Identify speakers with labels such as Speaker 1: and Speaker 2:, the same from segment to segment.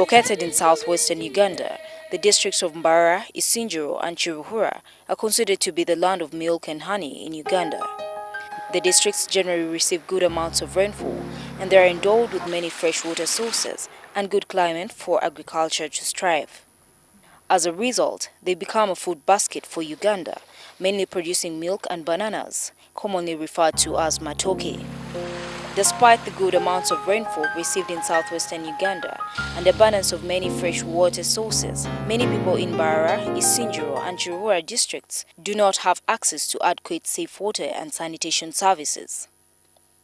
Speaker 1: Located in southwestern Uganda, the districts of Mbarara, Isinjiro and Chiruhura are considered to be the land of milk and honey in Uganda. The districts generally receive good amounts of rainfall and they are endowed with many freshwater sources and good climate for agriculture to thrive. As a result, they become a food basket for Uganda, mainly producing milk and bananas, commonly referred to as matoke. Despite the good amounts of rainfall received in southwestern Uganda and the abundance of many fresh water sources, many people in Mbarara, Isinjiro and Chiruhura districts do not have access to adequate safe water and sanitation services.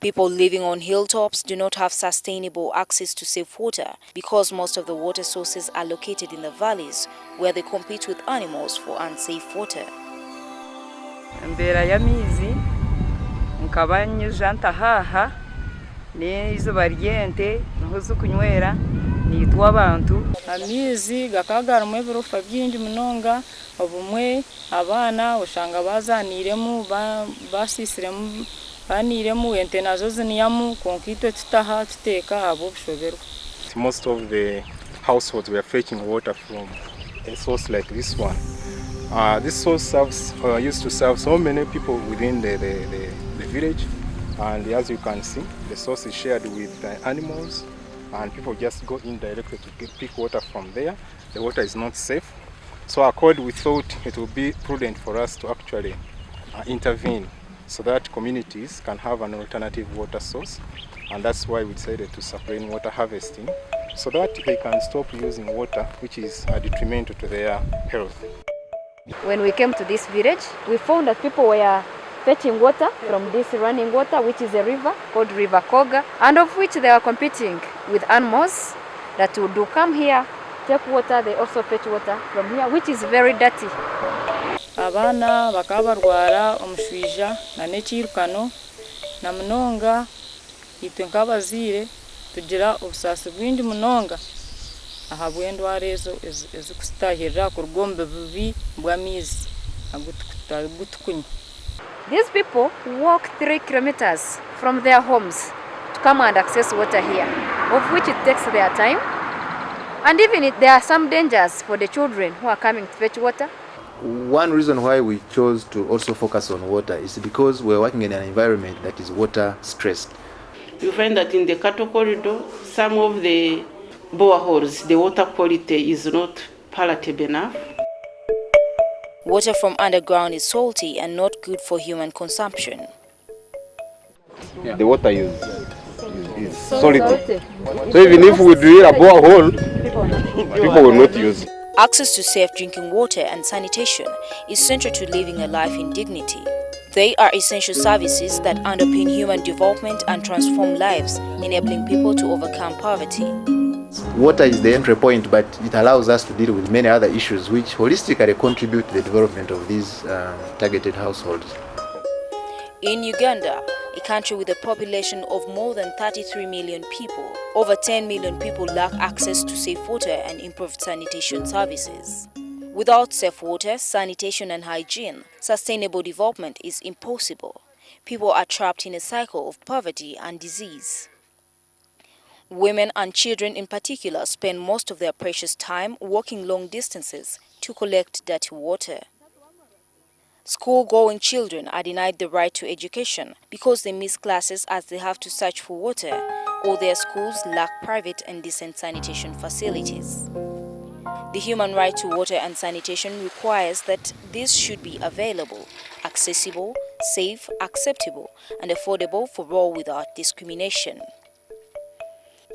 Speaker 1: People living on hilltops do not have sustainable access to safe water because most of the water sources are located in the valleys where they compete with animals for unsafe water.
Speaker 2: n'izuba ryente niho zo kunywera nitwa abantu amizi gakagarumu ebirofa byingi munonga obumwe abana ushanga bazaniremu basisiremu baniremu ente nazo ziniyamu konkito tutaha tuteka abo bushoberwa.
Speaker 3: Most of the households we are fetching water from a source like this one. This source used to serve so many people within the village. And as you can see, the source is shared with animals and people just go in directly to pick water from there. The water is not safe. So accordingly, we thought it would be prudent for us to actually intervene so that communities can have an alternative water source. And that's why we decided to supply water harvesting so that they can stop using water which is detrimental to their health.
Speaker 4: When we came to this village, we found that people were fetching water from this running water, which is a river called River Koga, and of which they are competing with animals that would come here, take water. They also fetch water from here, which is very dirty.
Speaker 2: Abana bakabarwara omushwija na nekirukano na munonga itwe nk'abazire tugira obusasi bwingi munonga aha bw'endwara ezo ezikustahirira kurugombe bubi bw'amizi agutukunya.
Speaker 4: These people walk 3 kilometers from their homes to come and access water here, of which it takes their time. And even there are some dangers for the children who are coming to fetch water.
Speaker 5: One reason why we chose to also focus on water is because we're working in an environment that is water stressed.
Speaker 6: You find that in the cattle corridor, some of the boreholes, the water quality is not palatable enough.
Speaker 1: Water from underground is salty and not good for human consumption.
Speaker 3: The water is salty. So even if we drill a borehole, people will not use it.
Speaker 1: Access to safe drinking water and sanitation is central to living a life in dignity. They are essential services that underpin human development and transform lives, enabling people to overcome poverty.
Speaker 5: Water is the entry point, but it allows us to deal with many other issues which holistically contribute to the development of these targeted households.
Speaker 1: In Uganda, a country with a population of more than 33 million people, over 10 million people lack access to safe water and improved sanitation services. Without safe water, sanitation and hygiene, sustainable development is impossible. People are trapped in a cycle of poverty and disease. Women and children in particular spend most of their precious time walking long distances to collect dirty water. School-going children are denied the right to education because they miss classes as they have to search for water, or their schools lack private and decent sanitation facilities. The human right to water and sanitation requires that these should be available, accessible, safe, acceptable, and affordable for all without discrimination.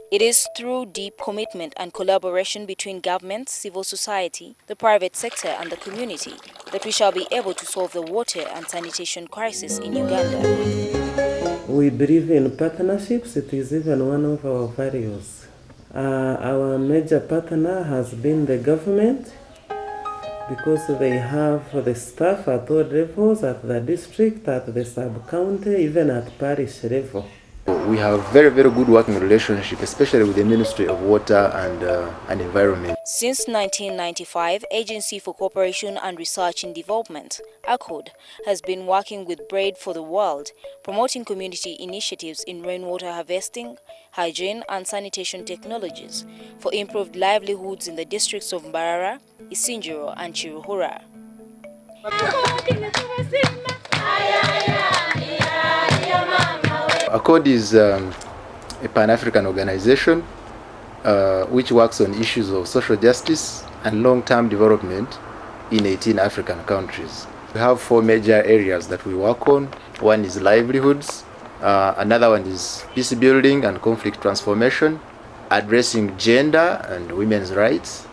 Speaker 1: It is through deep commitment and collaboration between government, civil society, the private sector and the community that we shall be able to solve the water and sanitation crisis in Uganda.
Speaker 7: We believe in partnerships. It is even one of our values. Our major partner has been the government because they have the staff at all levels, at the district, at the sub-county, even at parish level.
Speaker 5: We have very, very good working relationship, especially with the Ministry of Water and Environment.
Speaker 1: Since 1995, Agency for Cooperation and Research in Development, ACOD, has been working with Bread for the World, promoting community initiatives in rainwater harvesting, hygiene and sanitation technologies for improved livelihoods in the districts of Mbarara, Isinjiro and Chiruhura.
Speaker 5: ACOD is a Pan-African organization which works on issues of social justice and long-term development in 18 African countries. We have 4 major areas that we work on. One is livelihoods, another one is peace building and conflict transformation, addressing gender and women's rights,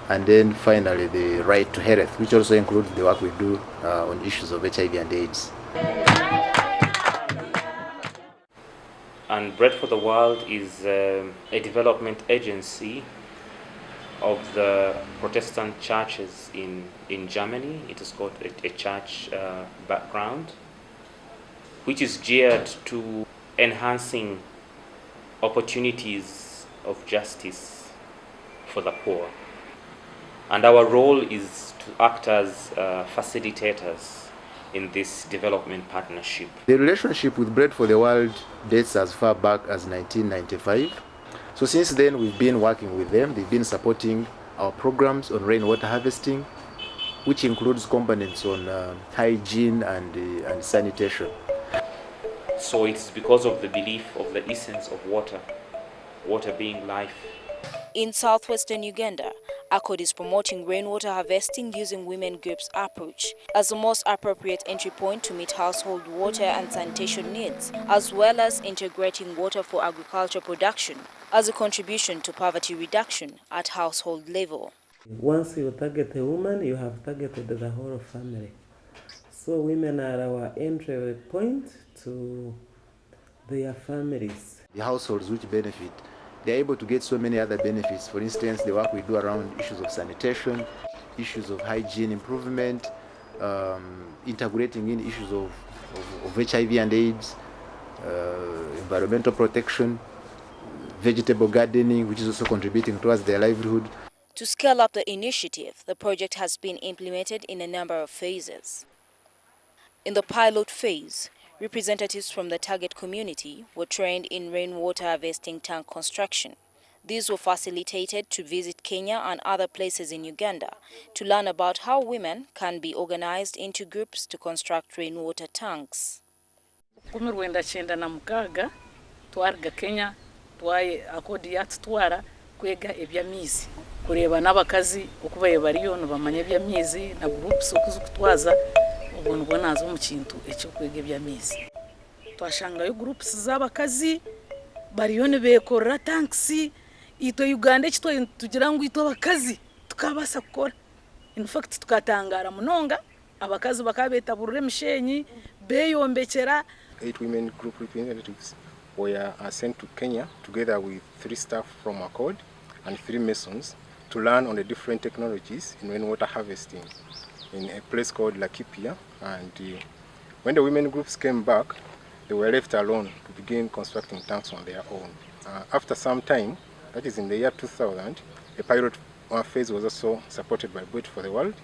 Speaker 5: and then finally the right to health, which also includes the work we do on issues of HIV and AIDS.
Speaker 8: And Bread for the World is a development agency of the Protestant churches in Germany. It has got a church background, which is geared to enhancing opportunities of justice for the poor. And our role is to act as facilitators in this development partnership.
Speaker 5: The relationship with Bread for the World dates as far back as 1995. So since then, we've been working with them. They've been supporting our programs on rainwater harvesting, which includes components on hygiene and sanitation.
Speaker 8: So it's because of the belief of the essence of water, water being life.
Speaker 1: In southwestern Uganda, ACOD is promoting rainwater harvesting using women groups' approach as the most appropriate entry point to meet household water and sanitation needs, as well as integrating water for agriculture production as a contribution to poverty reduction at household level.
Speaker 7: Once you target a woman, you have targeted the whole family. So women are our entry point to their families.
Speaker 5: The households which benefit, they're able to get so many other benefits. For instance, the work we do around issues of sanitation, issues of hygiene improvement, integrating in issues of HIV and AIDS, environmental protection, vegetable gardening, which is also contributing towards their livelihood.
Speaker 1: To scale up the initiative, the project has been implemented in a number of phases. In the pilot phase, representatives from the target community were trained in rainwater harvesting tank construction. These were facilitated to visit Kenya and other places in Uganda to learn about how women can be organized into groups to construct rainwater tanks.
Speaker 2: 1996 twarga Kenya twaye ACOD yatutwara kwega ebyamizi kureba n'abakazi okubaye bariyo nibamanya ebyamizi na groups okuzukutwaza ubuntu bwonazo mu kintu ekyo kwega ebyamizi twashangayo groups z'abakazi bariyo nibekorera tanks ito Uganda ekito tugira ngo ito abakazi tukabasa gukora in fact tukatangara munonga abakazi bakabetaburure mishenyi beyombekera.
Speaker 3: 8 women group representatives were sent to Kenya together with 3 staff from ACOD and 3 masons to learn on the different technologies in rainwater harvesting in a place called Laikipia. And when the women groups came back, they were left alone to begin constructing tanks on their own. After some time, that is in the year 2000, a pilot phase was also supported by Bread for the World,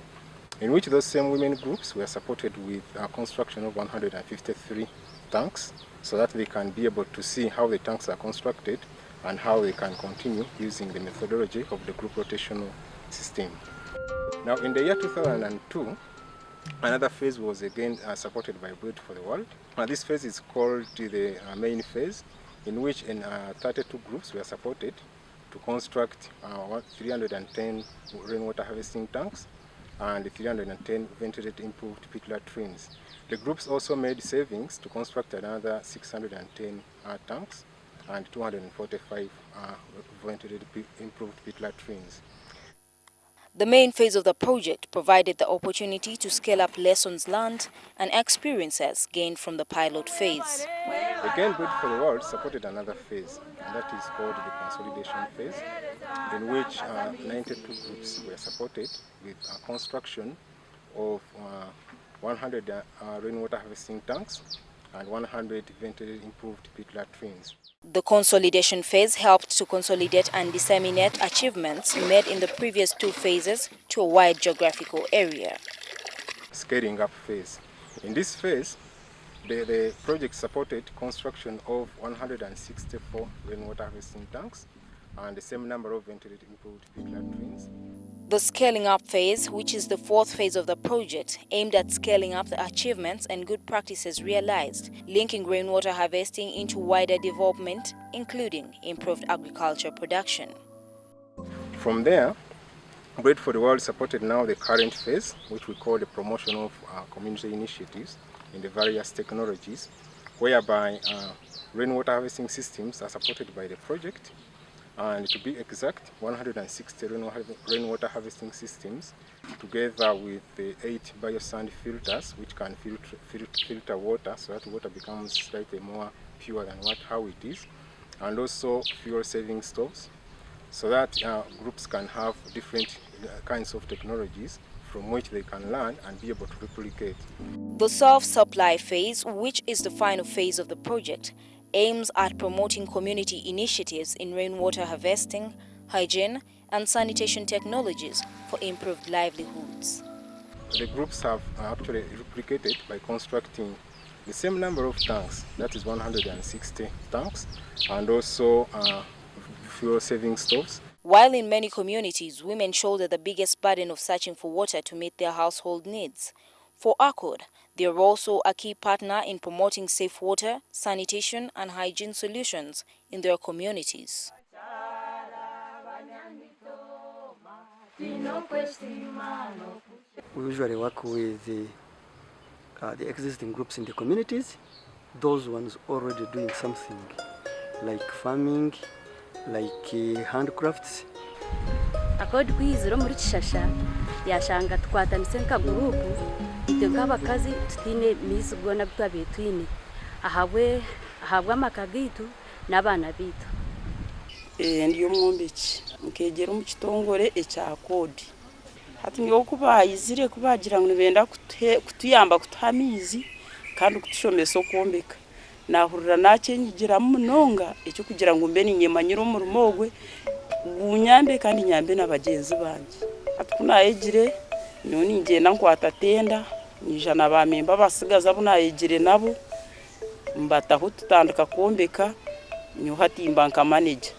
Speaker 3: in which those same women groups were supported with construction of 153 tanks, so that they can be able to see how the tanks are constructed and how they can continue using the methodology of the group rotational system. Now in the year 2002, another phase was again supported by Bread for the World. This phase is called the main phase, in which 32 groups were supported to construct 310 rainwater harvesting tanks and 310 ventilated improved pit latrines. The groups also made savings to construct another 610 tanks and 245 ventilated improved pit latrines.
Speaker 1: The main phase of the project provided the opportunity to scale up lessons learned and experiences gained from the pilot phase.
Speaker 3: Again, Bread for the World supported another phase, and that is called the consolidation phase, in which 92 groups were supported with construction of 100 rainwater harvesting tanks and 100 ventilated improved pit latrines.
Speaker 1: The consolidation phase helped to consolidate and disseminate achievements made in the previous 2 phases to a wide geographical area.
Speaker 3: Scaling up phase. In this phase, the project supported construction of 164 rainwater harvesting tanks and the same number of ventilated improved pit latrines.
Speaker 1: The scaling up phase, which is the 4th phase of the project, aimed at scaling up the achievements and good practices realized, linking rainwater harvesting into wider development, including improved agriculture production.
Speaker 3: From there, Bread for the World supported now the current phase, which we call the promotion of community initiatives in the various technologies, whereby rainwater harvesting systems are supported by the project. And to be exact, 160 rainwater harvesting systems, together with the 8 biosand filters, which can filter water so that water becomes slightly more pure than how it is, and also fuel-saving stoves, so that groups can have different kinds of technologies from which they can learn and be able to replicate.
Speaker 1: The self-supply phase, which is the final phase of the project, aims at promoting community initiatives in rainwater harvesting, hygiene, and sanitation technologies for improved livelihoods.
Speaker 3: The groups have actually replicated by constructing the same number of tanks, that is 160 tanks, and also fuel-saving stoves.
Speaker 1: While in many communities, women shoulder the biggest burden of searching for water to meet their household needs. For ACOD, they are also a key partner in promoting safe water, sanitation, and hygiene solutions in their communities.
Speaker 9: We usually work with the existing groups in the communities, those ones already doing something like farming, like handcrafts.
Speaker 10: ACOD kwiziro muri kishasha yashanga twatanise nka gurupu ite nk'abakazi tutine misi gona gutwabe twine ahabwe amakagitu n'abana bitu.
Speaker 11: Ndiyo mwombeki nkegera mu kitongore ekya ACOD hati ngiye kubayizire kubagira ngo benda kutuyamba kutamizi kandi kutushomesa okwombeka nahurira nakenyigira munonga ecyo kugira ngo mbe ninyemanyira umurumogwe unyambe kandi nyambe n'abagenzi banje atunayegire none ngenda nkwata tenda nijana bamemba basigaza bunayegire nabo mbataho tutandika kwombeka nyuhatimba nka manager.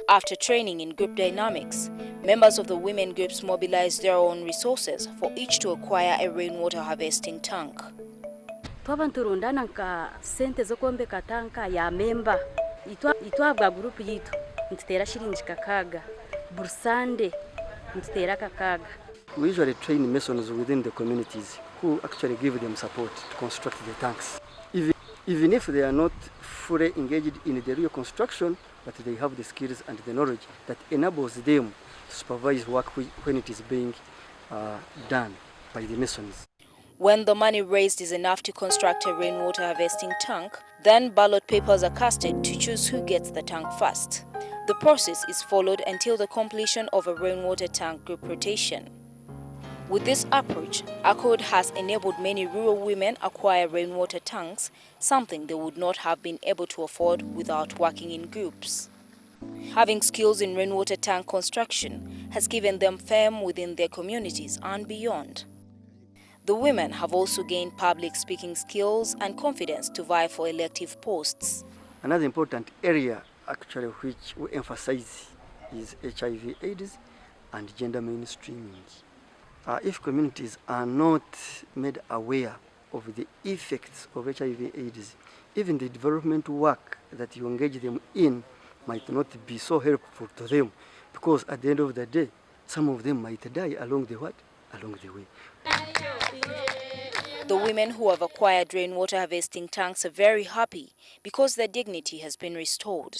Speaker 1: After training in group dynamics, members of the women groups mobilized their own resources for each to acquire a rainwater harvesting tank.
Speaker 10: Twabanturundana nka sente zo kwombeka tanka ya memba itwabwa group yitu ntitera shiringi kakaga bursande ntitera kakaga.
Speaker 9: We usually train masons within the communities who actually give them support to construct the tanks. Even if they are not fully engaged in the real construction, but they have the skills and the knowledge that enables them to supervise work when it is being done by the masons.
Speaker 1: When the money raised is enough to construct a rainwater harvesting tank, then ballot papers are casted to choose who gets the tank first. The process is followed until the completion of a rainwater tank group rotation. With this approach, ACOD has enabled many rural women acquire rainwater tanks, something they would not have been able to afford without working in groups. Having skills in rainwater tank construction has given them fame within their communities and beyond. The women have also gained public speaking skills and confidence to vie for elective posts.
Speaker 9: Another important area actually which we emphasize is HIV/AIDS and gender mainstreaming. If communities are not made aware of the effects of HIV/AIDS, even the development work that you engage them in might not be so helpful to them, because at the end of the day, some of them might die along the way.
Speaker 1: The women who have acquired rainwater harvesting tanks are very happy because their dignity has been restored.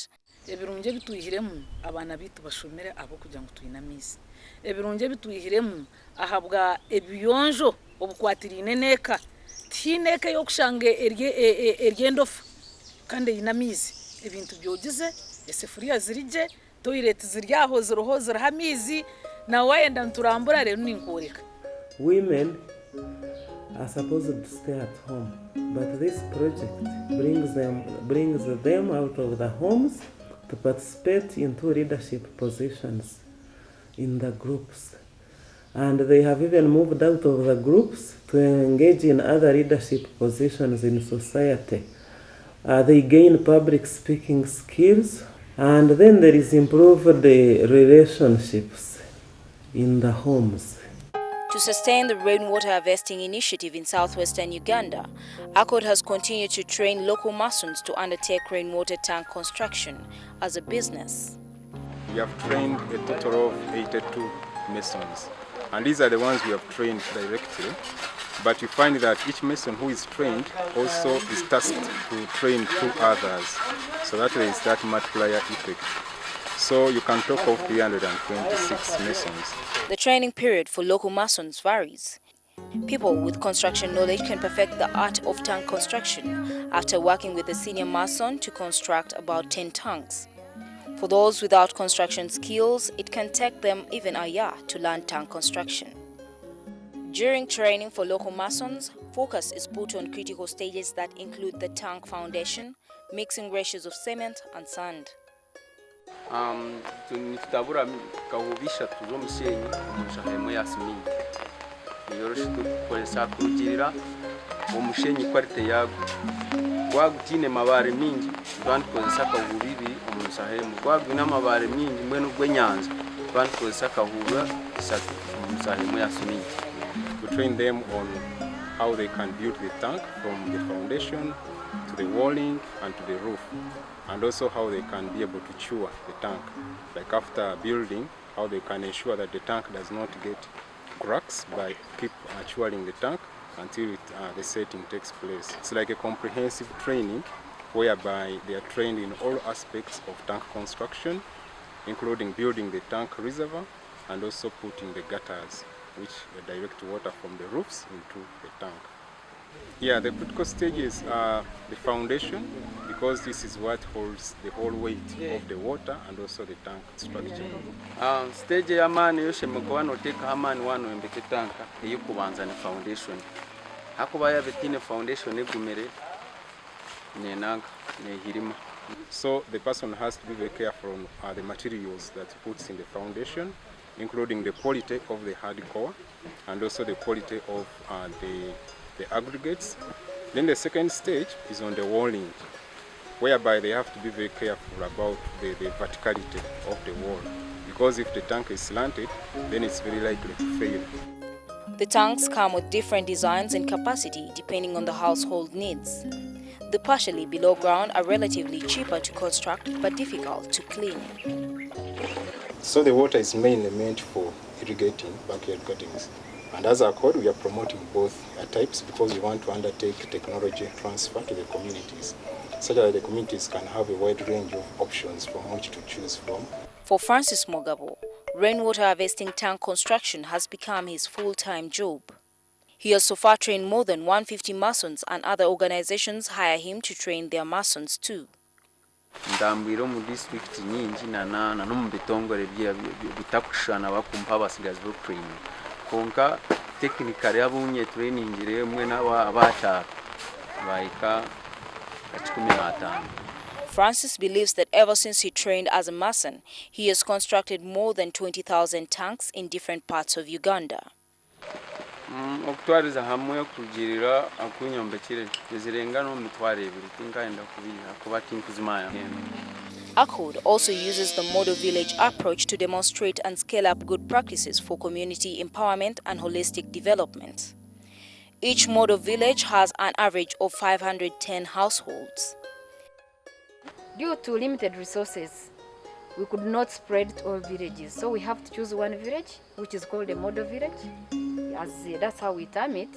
Speaker 2: Ebirunje bituyiremu abana bitu bashomere abo kugira ngo tuyinamize. Ebirunje bituyiremu ahabwa ebiyonjo obukwatirine neka tineke yo kushange eryendofu kandi yinamize ebintu byogize esefuriya zirije toilet ziryaho ziroho zirahamizi na wayenda nturambura rero ninkoreka.
Speaker 7: Women are supposed to stay at home. But this project brings them out of the homes to participate into leadership positions in the groups. And they have even moved out of the groups to engage in other leadership positions in society. They gain public speaking skills, and then there is improved relationships in the homes.
Speaker 1: To sustain the rainwater harvesting initiative in southwestern Uganda, ACOD has continued to train local masons to undertake rainwater tank construction as a business.
Speaker 3: We have trained a total of 82 masons, and these are the ones we have trained directly. But you find that each mason who is trained also is tasked to train 2 others, so that there is that multiplier effect. So you can talk of 326 masons.
Speaker 1: The training period for local masons varies. People with construction knowledge can perfect the art of tank construction after working with a senior mason to construct about 10 tanks. For those without construction skills, it can take them even a year to learn tank construction. During training for local masons, focus is put on critical stages that include the tank foundation, mixing ratios of cement and sand.
Speaker 12: Tutabura kahubisha tuzo musenyi umushahemo ya simenti niyoroshe tukolesa kugirira umushenyi kwarte yago gwagutine mabare mingi twandikozesa kahubibi umushahemo gwagwina mabare mingi mwene gwenyanza twandikozesa kahuba isatu umushahemo ya simenti.
Speaker 3: We train them on how they can build the tank from the foundation to the walling and to the roof, and also how they can be able to cure the tank. Like after building, how they can ensure that the tank does not get cracks by keep curing the tank until the setting takes place. It's like a comprehensive training whereby they are trained in all aspects of tank construction, including building the tank reservoir and also putting the gutters which direct water from the roofs into the tank. Yeah, the critical stages are the foundation, because this is what holds the whole weight of the water and also the tank structure.
Speaker 12: Stage ya mani yoshe mkwano teka hamani wano embeke tanka eyo kubanza ni foundation. Hakuba ya betine foundation egumere nenanga nehirima.
Speaker 3: So the person has to be very careful on the materials that he puts in the foundation, including the quality of the hard core and also the quality of the aggregates. Then the second stage is on the walling, whereby they have to be very careful about the verticality of the wall, because if the tank is slanted, then it's very likely to fail.
Speaker 1: The tanks come with different designs and capacity depending on the household needs. The partially below ground are relatively cheaper to construct but difficult to clean.
Speaker 3: So the water is mainly meant for irrigating backyard gardens. And as a code, we are promoting both types because we want to undertake technology transfer to the communities, such that the communities can have a wide range of options from which to choose from.
Speaker 1: For Francis Mogabo, rainwater harvesting tank construction has become his full-time job. He has so far trained more than 150 masons, and other organizations hire him to train their masons too.
Speaker 12: Ndambwiro mu district nyingi na no mu bitongore bitakushana bakumpa basigaze bo training. Konka technically abunye training remwe n'abacha baika kachikumi matano.
Speaker 1: Francis believes that ever since he trained as a mason, he has constructed more than 20,000 tanks in different parts of Uganda.
Speaker 12: Okutwariza hamwe kugirira akunyombekire zirenga no mitware ebiri tinkaenda kubiha kuba tinkuzimaya.
Speaker 1: ACOD also uses the model village approach to demonstrate and scale up good practices for community empowerment and holistic development. Each model village has an average of 510 households.
Speaker 4: Due to limited resources, we could not spread to all villages, so we have to choose one village, which is called a model village. That's how we term it.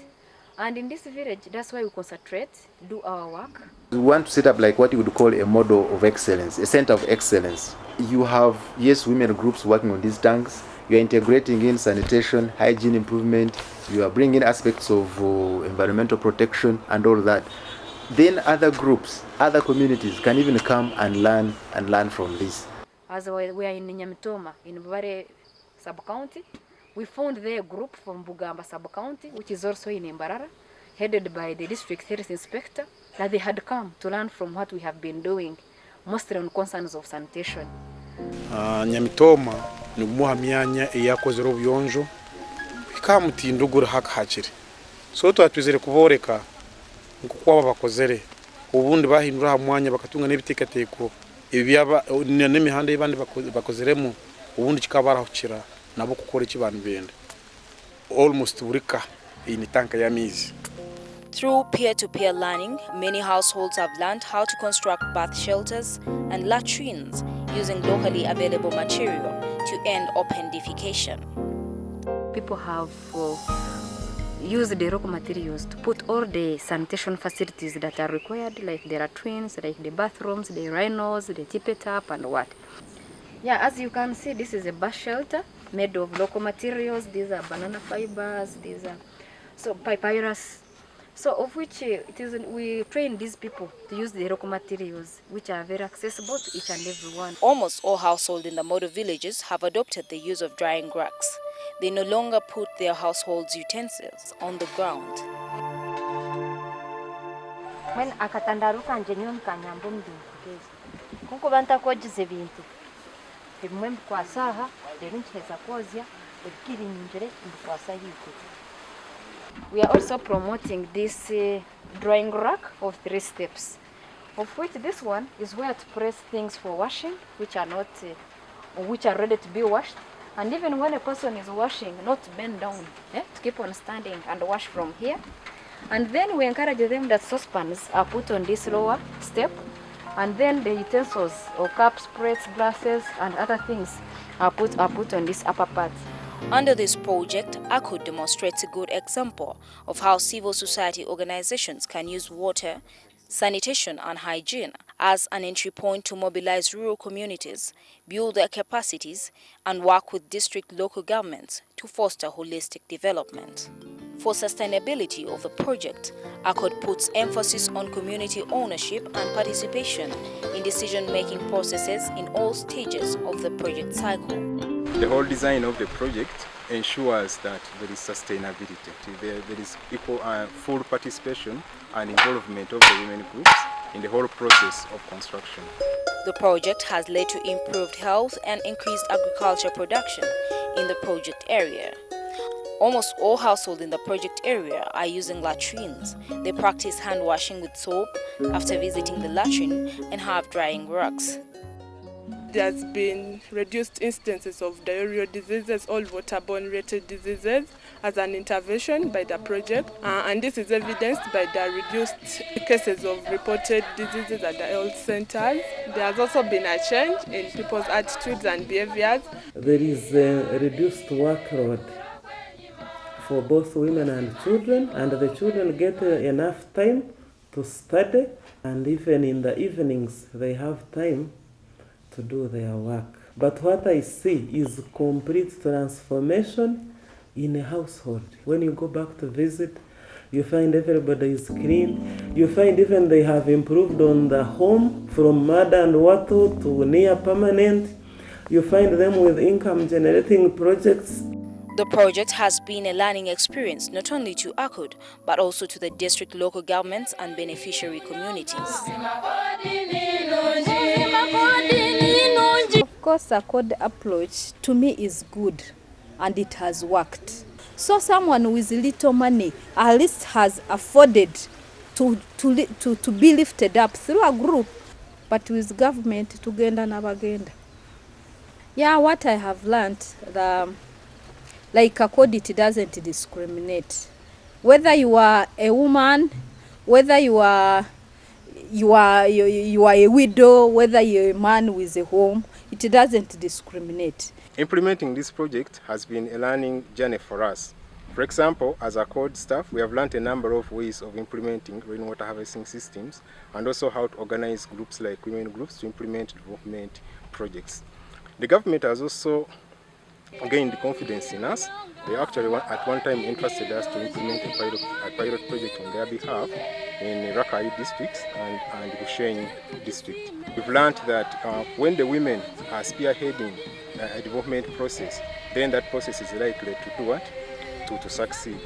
Speaker 4: And in this village, that's why we concentrate, do our work.
Speaker 5: We want to set up like what you would call a model of excellence, a center of excellence. You have, yes, women groups working on these tanks. You are integrating in sanitation, hygiene improvement. You are bringing aspects of environmental protection and all that. Then other groups, other communities can even come and learn from this.
Speaker 4: As we are in Nyamitoma, in Bubare sub-county, we found there a group from Bugamba sub-county, which is also in Mbarara. headed by the district health inspector, that they had come to learn from what we have been doing, mostly on concerns of sanitation.
Speaker 13: Nyamitoma ni kumuha myanya iyakozero buyonjo ikamutindugura hakakire so twatwizere kuboreka nkuko bakozere ubundi bahindura hamwanya bakatunga n'ebitekateko ibyaba n'imihanda y'ibandi bakozeremo ubundi kikabarahukira nabo gukora ikibantu bende almost burika in tanka y'amizi.
Speaker 1: Through peer-to-peer learning, many households have learned how to construct bath shelters and latrines using locally available material to end open defecation.
Speaker 4: People have used the local materials to put all the sanitation facilities that are required, like the latrines, like the bathrooms, the urinals, the tippet tap, and what. Yeah, as you can see, this is a bath shelter made of local materials. These are banana fibers, these are papyrus. So of which we train these people to use the local materials, which are very accessible to each and every one.
Speaker 1: Almost all households in the model villages have adopted the use of drying racks. They no longer put their household's utensils on the ground.
Speaker 10: When akatandaru kanje nyo nkanyambo mdimukezi kuko banta kogize bintu bimwe mkwasaha rero ncheza kozya ebikiri nyinjere mkwasa yiko.
Speaker 4: We are also promoting this drying rack of 3 steps, of which this one is where to press things for washing, which are ready to be washed. And even when a person is washing, not bend down, to keep on standing and wash from here. And then we encourage them that saucepans are put on this lower step, and then the utensils or cups, plates, glasses, and other things are put on this upper part.
Speaker 1: Under this project, ACUD demonstrates a good example of how civil society organizations can use water, sanitation and hygiene as an entry point to mobilize rural communities, build their capacities, and work with district local governments to foster holistic development. For sustainability of the project, ACUD puts emphasis on community ownership and participation in decision-making processes in all stages of the project cycle.
Speaker 3: The whole design of the project ensures that there is sustainability. There is equal full participation and involvement of the women groups in the whole process of construction.
Speaker 1: The project has led to improved health and increased agriculture production in the project area. Almost all households in the project area are using latrines. They practice hand washing with soap after visiting the latrine and have drying racks.
Speaker 14: There has been reduced instances of diarrheal diseases, all waterborne related diseases, as an intervention by the project, and this is evidenced by the reduced cases of reported diseases at the health centers. There has also been a change in people's attitudes and behaviors.
Speaker 7: There is a reduced workload for both women and children, and the children get enough time to study, and even in the evenings they have time to do their work. But what I see is complete transformation in a household. When you go back to visit, you find everybody is clean. You find even they have improved on the home from mud and water to near permanent. You find them with income generating projects.
Speaker 1: The project has been a learning experience not only to ACUD, but also to the district local governments and beneficiary communities.
Speaker 15: Of course, a code approach to me is good, and it has worked. So someone with little money at least has afforded to be lifted up through a group, but with government tugenda nabagenda. Yeah, what I have learned, like a code, it doesn't discriminate. Whether you are a woman, whether you are a widow, whether you're a man with a home, it doesn't discriminate.
Speaker 3: Implementing this project has been a learning journey for us. For example, as a code staff, we have learned a number of ways of implementing rainwater harvesting systems, and also how to organize groups like women groups to implement development projects. The government has also gained confidence in us. They actually at one time entrusted us to implement a pilot project on their behalf in Rakai districts and Bushenyi district. We've learned that when the women are spearheading a development process, then that process is likely to do what? To succeed.